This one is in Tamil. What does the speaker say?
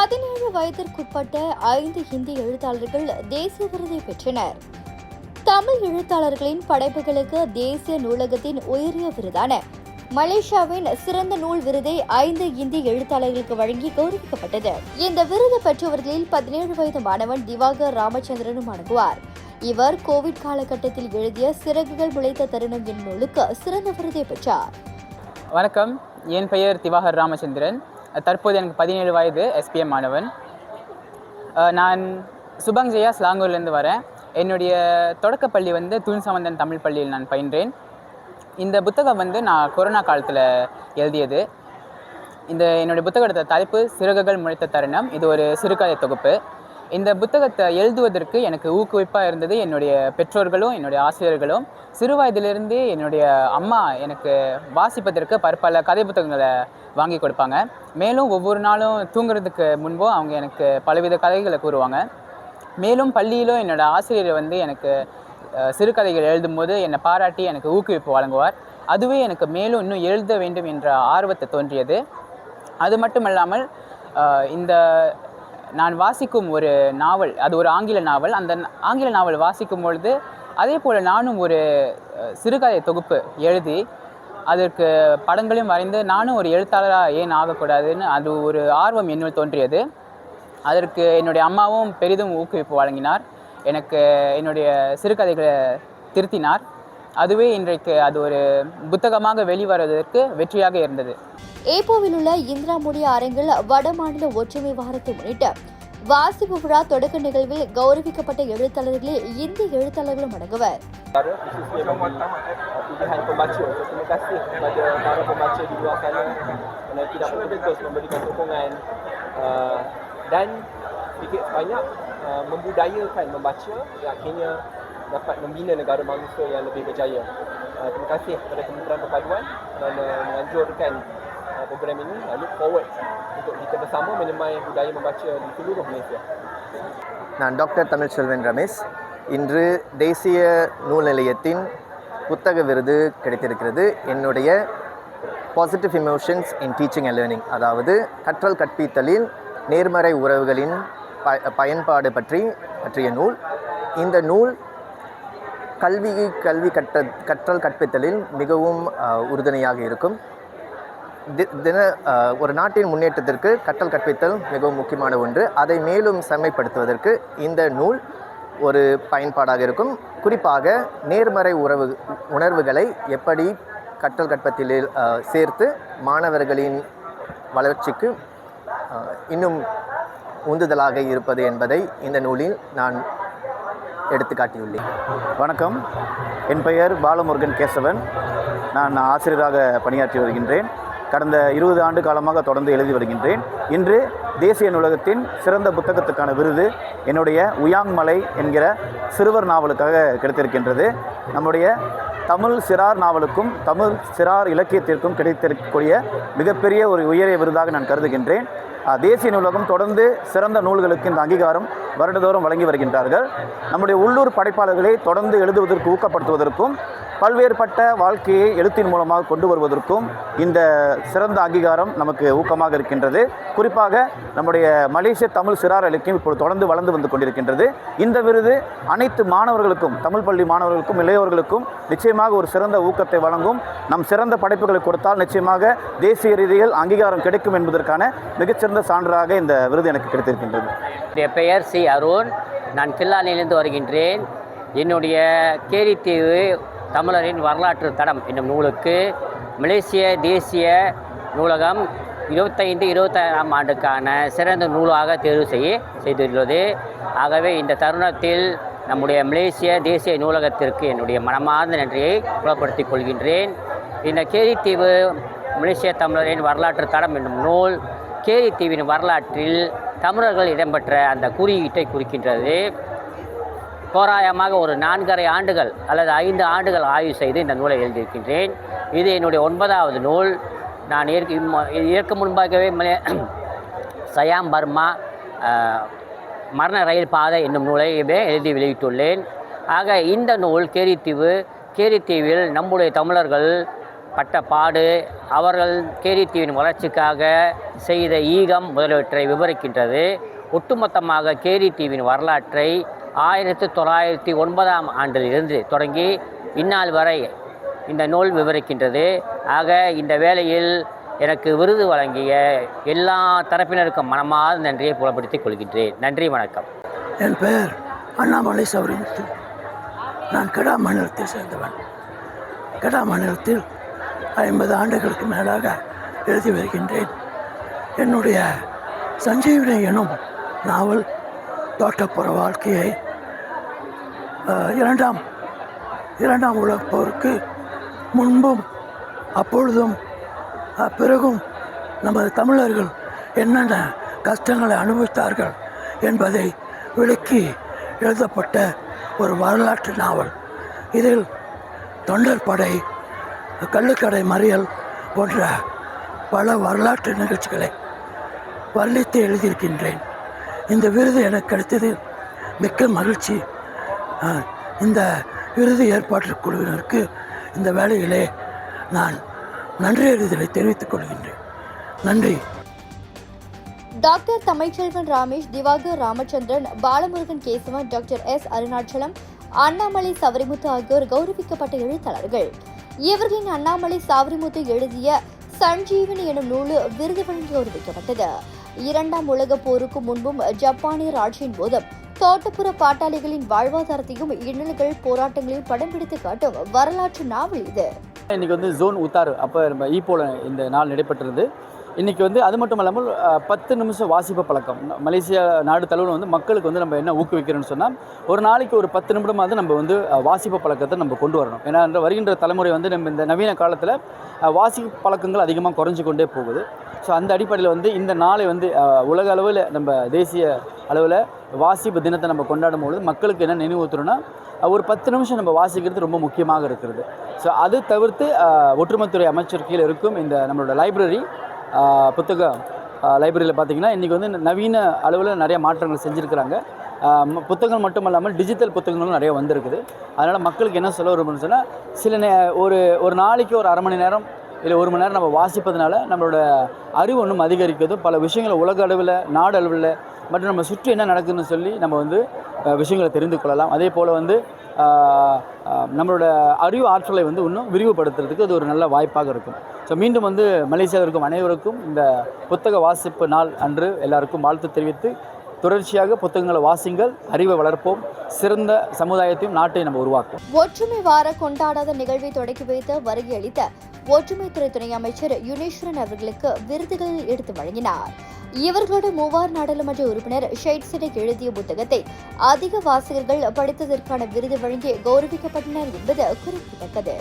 17 வயதிற்குட்பட்ட 5 ஹிந்தி எழுத்தாளர்கள் தேசிய விருதை பெற்றனர். தமிழ் எழுத்தாளர்களின் படைப்புகளுக்கு தேசிய நூலகத்தின் உயரிய விருதான மலேசியாவின் சிறந்த நூல் விருதை 5 இந்திய எழுத்தாளர்களுக்கு வழங்கி கௌரவிக்கப்பட்டது. இந்த விருது பெற்றவர்களில் 17 வயது மாணவன் திவாகர் ராமச்சந்திரனும் அடங்குவார். இவர் கோவிட் காலகட்டத்தில் எழுதிய சிறகுகள் முளைத்த தருணம் என்னும் நூலுக்கு சிறந்த விருதை பெற்றார். வணக்கம், என் பெயர் திவாகர் ராமச்சந்திரன். தற்போது எனக்கு 17 வயது, SPM மாணவன். நான் சுபங் ஜெயா ஸ்லாங்கூர்லேருந்து வரேன். என்னுடைய தொடக்கப்பள்ளி தூண் சம்பந்தன் தமிழ் பள்ளியில் நான் பயின்றேன். இந்த புத்தகம் நான் கொரோனா காலத்தில் எழுதியது. என்னுடைய புத்தகத்தோட தலைப்பு சிறகுகள் முளைத்த தருணம். இது ஒரு சிறுகதை தொகுப்பு. இந்த புத்தகத்தை எழுதுவதற்கு எனக்கு ஊக்குவிப்பாக இருந்தது என்னுடைய பெற்றோர்களும் என்னுடைய ஆசிரியர்களும். சிறு வயதிலிருந்தே என்னுடைய அம்மா எனக்கு வாசிப்பதற்கு பல கதை புத்தகங்களை வாங்கி கொடுப்பாங்க. மேலும் ஒவ்வொரு நாளும் தூங்குறதுக்கு முன்பும் அவங்க எனக்கு பலவித கதைகளை கூறுவாங்க. மேலும் பள்ளியிலும் என்னோடய ஆசிரியர் எனக்கு சிறுகதைகள் எழுதும்போது என்னை பாராட்டி எனக்கு ஊக்குவிப்பு வழங்குவார். அதுவே எனக்கு மேலும் இன்னும் எழுத வேண்டும் என்ற ஆர்வத்தை தோன்றியது. அது மட்டுமல்லாமல் நான் வாசிக்கும் ஒரு நாவல், அது ஒரு ஆங்கில நாவல். அந்த ஆங்கில நாவல் வாசிக்கும் பொழுது அதே போல் நானும் ஒரு சிறுகதை தொகுப்பு எழுதி அதற்கு படங்களையும் வரைந்து நானும் ஒரு எழுத்தாளராக ஏன் ஆகக்கூடாதுன்னு அது ஒரு ஆர்வம் என்னுள் தோன்றியது. அதற்கு என்னுடைய அம்மாவும் பெரிதும் ஊக்குவிப்பு வழங்கினார். எனக்கு என்னுடைய சிறுகதைகளை திருத்தினார். அதுவே இன்றைக்கு அது ஒரு புத்தகமாக வெளிவருவதற்கு வெற்றியாக இருந்தது. ஏப்போவில் உள்ள இந்திரா மோடி அரங்கில் வடமாநில ஒற்றுமை வாரத்தை முன்னிட்டு வாசிப்பு விழா தொடக்க நிகழ்வில் கௌரவிக்கப்பட்ட எழுத்தாளர்களில் இந்திய எழுத்தாளர்களும் அடங்குவர். Pilihan pembaca. Terima kasih kepada para pembaca di luar sana kerana tidak putus memberikan sokongan dan sedikit sebanyak membudayakan membaca yang akhirnya dapat membina negara manusia yang lebih berjaya. Terima kasih kepada Kementerian Perpaduan kerana menganjurkan program ini. I look forward untuk kita bersama menyemai budaya membaca di seluruh Malaysia. நான் டாக்டர் தமிழ்ச்செல்வன் ரமேஷ். இன்று தேசிய நூல் நிலையத்தின் புத்தக விருது கிடைத்திருக்கிறது. என்னுடைய positive emotions in teaching and learning, அதாவது கற்றல் கற்பித்தலில் நேர்மறை உறவுகளின் பயன்பாடு பற்றிய நூல். இந்த நூல் கல்வி கற்றல் கற்பித்தலில் மிகவும் உறுதுணையாக இருக்கும். ஒரு நாட்டின் முன்னேற்றத்திற்கு கற்றல் கற்பித்தல் மிகவும் முக்கியமான ஒன்று. அதை மேலும் செம்மைப்படுத்துவதற்கு இந்த நூல் ஒரு பயன்பாடாக இருக்கும். குறிப்பாக நேர்மறை உணர்வுகளை எப்படி கற்றல் கற்பத்தில் சேர்த்து மாணவர்களின் வளர்ச்சிக்கு இன்னும் உந்துதலாக இருப்பது என்பதை இந்த நூலில் நான் எடுத்துக்காட்டியுள்ளேன். வணக்கம், என் பெயர் பாலமுருகன் கேசவன். நான் ஆசிரியராக பணியாற்றி வருகின்றேன். கடந்த 20 ஆண்டு காலமாக தொடர்ந்து எழுதி வருகின்றேன். இன்று தேசிய நூலகத்தின் சிறந்த புத்தகத்துக்கான விருது என்னுடைய உயாங் மலை என்கிற சிறுவர் நாவலுக்காக கிடைத்திருக்கின்றது. நம்முடைய தமிழ் சிறார் நாவலுக்கும் தமிழ் சிறார் இலக்கியத்திற்கும் கிடைத்திருக்கக்கூடிய மிகப்பெரிய ஒரு உயரிய விருதாக நான் கருதுகின்றேன். தேசிய நூலகம் தொடர்ந்து சிறந்த நூல்களுக்கு இந்த அங்கீகாரம் வருடந்தோறும் வழங்கி வருகின்றார்கள். நம்முடைய உள்ளூர் படைப்பாளர்களை தொடர்ந்து எழுதுவதற்கு ஊக்கப்படுத்துவதற்கும் பல்வேறுபட்ட வாழ்க்கையை எழுத்தின் மூலமாக கொண்டு வருவதற்கும் இந்த சிறந்த அங்கீகாரம் நமக்கு ஊக்கமாக இருக்கின்றது. குறிப்பாக நம்முடைய மலேசிய தமிழ் சிறார் இலக்கியம் இப்போது தொடர்ந்து வளர்ந்து வந்து கொண்டிருக்கின்றது. இந்த விருது அனைத்து மாணவர்களுக்கும், தமிழ் பள்ளி மாணவர்களுக்கும் இளையோர்களுக்கும் நிச்சயமாக ஒரு சிறந்த ஊக்கத்தை வழங்கும். நம் சிறந்த படைப்புகளை கொடுத்தால் நிச்சயமாக தேசிய ரீதியில் அங்கீகாரம் கிடைக்கும் என்பதற்கான மிகச்சிறந்த சான்றாக இந்த விருது எனக்கு கிடைத்திருக்கின்றது. என்னுடைய பெயர் சி அருண். நான் கில்லானிலிருந்து வருகின்றேன். என்னுடைய கேரித்தீவு தமிழரின் வரலாற்று தடம் என்னும் நூலுக்கு மலேசிய தேசிய நூலகம் 25-26ஆம் ஆண்டுக்கான சிறந்த நூலாக தேர்வு செய்துள்ளது. ஆகவே இந்த தருணத்தில் நம்முடைய மலேசிய தேசிய நூலகத்திற்கு என்னுடைய மனமார்ந்த நன்றியை புலப்படுத்திக் கொள்கின்றேன். இந்த கேரித்தீவு மலேசிய தமிழரின் வரலாற்று தடம் என்னும் நூல் கேரித்தீவின் வரலாற்றில் தமிழர்கள் இடம்பெற்ற அந்த குறியீட்டை குறிக்கின்றது. தோராயமாக ஒரு 4.5 ஆண்டுகள் அல்லது 5 ஆண்டுகள் ஆய்வு செய்து இந்த நூலை எழுதியிருக்கின்றேன். இது என்னுடைய 9வது நூல். நான் இதற்கு முன்பாகவே சயாம் பர்மா மரண ரயில் பாதை என்னும் நூலையுமே எழுதி வெளியிட்டுள்ளேன். ஆக இந்த நூல் கேரித்தீவில் நம்முடைய தமிழர்கள் பட்ட பாடு, அவர்கள் கேரித்தீவின் வளர்ச்சிக்காக செய்த ஈகம் முதலியவற்றை விவரிக்கின்றது. ஒட்டுமொத்தமாக கேரித்தீவின் வரலாற்றை 1909ஆம் ஆண்டிலிருந்து தொடங்கி இந்நாள் வரை இந்த நூல் விவரிக்கின்றது. ஆக இந்த வேளையில் எனக்கு விருது வழங்கிய எல்லா தரப்பினருக்கும் மனமார்ந்த நன்றியை புலப்படுத்திக் கொள்கின்றேன். நன்றி, வணக்கம். என் பெயர் அண்ணாமலை சௌரிமுத்து. நான் கெடா மாநிலத்தை சேர்ந்தவன். கெடா மாநிலத்தில் 50 ஆண்டுகளுக்கு மேலாக எழுதி வருகின்றேன். என்னுடைய சஞ்சீவனை எனும் நாவல் தோட்டப்புற வாழ்க்கையை இரண்டாம் உலகப் போருக்கு முன்பும் அப்பொழுதும் பிறகும் நமது தமிழர்கள் என்னென்ன கஷ்டங்களை அனுபவித்தார்கள் என்பதை விளக்கி எழுதப்பட்ட ஒரு வரலாற்று நாவல். இதில் தொண்டர் படை, கள்ளுக்கடை மறியல் போன்ற பல வரலாற்று நிகழ்ச்சிகளை வர்ணித்து எழுதியிருக்கின்றேன். இந்த விருது எனக்கு கிடைத்ததில் மிக்க மகிழ்ச்சி. இந்த விருது ஏற்பாட்டு குழுவினருக்கு இந்த வேளையிலே நான் நன்றியறிதலை தெரிவித்துக் கொள்கின்றேன். நன்றி. Doctor Tamilselvan Ramesh, Diwakar Ramachandran, Balamurugan Kesavan, doctor S Arunachalam, Annamalai Savarimuthu ஆகியோர் கௌரவிக்கப்பட்ட எழுத்தாளர்கள். இவர்களின் அண்ணாமலை சவரிமுத்து எழுதிய சஞ்சீவனி எனும் நூல் விருது வழங்கி கௌரவிக்கப்பட்டது. 2ஆம் உலகப் போருக்கு முன்பும் ஜப்பானியர் ஆட்சியின் போதும் தோட்டப்புற பாட்டாளிகளின் வாழ்வாதாரத்தையும் இன்னல்கள் போராட்டங்களையும் படம் பிடித்து காட்டும் வரலாற்று நாவல் இது. இன்னைக்கு ஜோன் உத்தாறு அப்போ நம்ம ஈப்போல இந்த நாள் நடைபெற்றது. இன்றைக்கி அது மட்டும் இல்லாமல் 10 நிமிஷம் வாசிப்பு பழக்கம் மலேசியா நாடு தழுவில் மக்களுக்கு நம்ம என்ன ஊக்குவிக்கிறோன்னு சொன்னால், ஒரு நாளைக்கு ஒரு 10 நிமிடமாவது நம்ம வாசிப்பு பழக்கத்தை நம்ம கொண்டு வரணும். ஏன்னா வருகின்ற தலைமுறை நம்ம இந்த நவீன காலத்தில் வாசிப்பு பழக்கங்கள் அதிகமாக குறைஞ்சு கொண்டே போகுது. ஸோ அந்த அடிப்படையில் இந்த நாளை உலக அளவில் நம்ம தேசிய அளவில் வாசிப்பு தினத்தை நம்ம கொண்டாடும் பொழுது மக்களுக்கு என்ன நினைவூத்துறோன்னா, ஒரு 10 நிமிஷம் நம்ம வாசிக்கிறது ரொம்ப முக்கியமாக இருக்கிறது. ஸோ அது தவிர்த்து ஒற்றுமைத்துறை அமைச்சர் கீழே இருக்கும் இந்த நம்மளோட லைப்ரரி புத்தக லைப்ரரியில் பார்த்திங்கன்னா இன்றைக்கி நவீன அளவில் நிறைய மாற்றங்கள் செஞ்சுருக்கிறாங்க. புத்தகங்கள் மட்டும் இல்லாமல் டிஜிட்டல் புத்தகங்களும் நிறைய வந்திருக்குது. அதனால் மக்களுக்கு என்ன சொல்ல வரும்னு சொன்னால், ஒரு நாளைக்கு ஒரு அரை மணி நேரம் இல்லை 1 மணி நேரம் நம்ம வாசிப்பதனால நம்மளோட அறிவு ஒன்றும் அதிகரிக்கிறதும், பல விஷயங்களை உலக அளவில், நாடு அளவில் மற்றும் நம்ம சுற்றி என்ன நடக்குதுன்னு சொல்லி நம்ம விஷயங்களை தெரிந்து கொள்ளலாம். அதே போல் நம்மளோட அறிவு ஆற்றலை இன்னும் விரிவுபடுத்துறதுக்கு அது ஒரு நல்ல வாய்ப்பாக இருக்கும். ஸோ மீண்டும் மலேசியாவில் இருக்கும் அனைவருக்கும் இந்த புத்தக வாசிப்பு நாள் அன்று எல்லாருக்கும் வாழ்த்து தெரிவித்து, தொடர்ச்சியாக புத்தகங்களை வாசிங்கள், அறிவை வளர்ப்போம், சிறந்த சமுதாயத்தையும் நாட்டையும் நம்ம உருவாக்குவோம். ஒற்றுமை வார கொண்டாடாத நிகழ்வை தொடக்கி வைத்த வருகையளித்த ஒற்றுமைத்துறை துணை அமைச்சர் யுனேஸ்வரன் அவர்களுக்கு விருதுகள் எடுத்து வழங்கினார். இவர்களோட 3 நாடாளுமன்ற உறுப்பினர் ஷெய்ட் சிடக் எழுதிய புத்தகத்தை அதிக வாசகர்கள் படித்ததற்கான விருது வழங்கி கௌரவிக்கப்பட்டனர் என்பது குறிப்பிடத்தக்கது.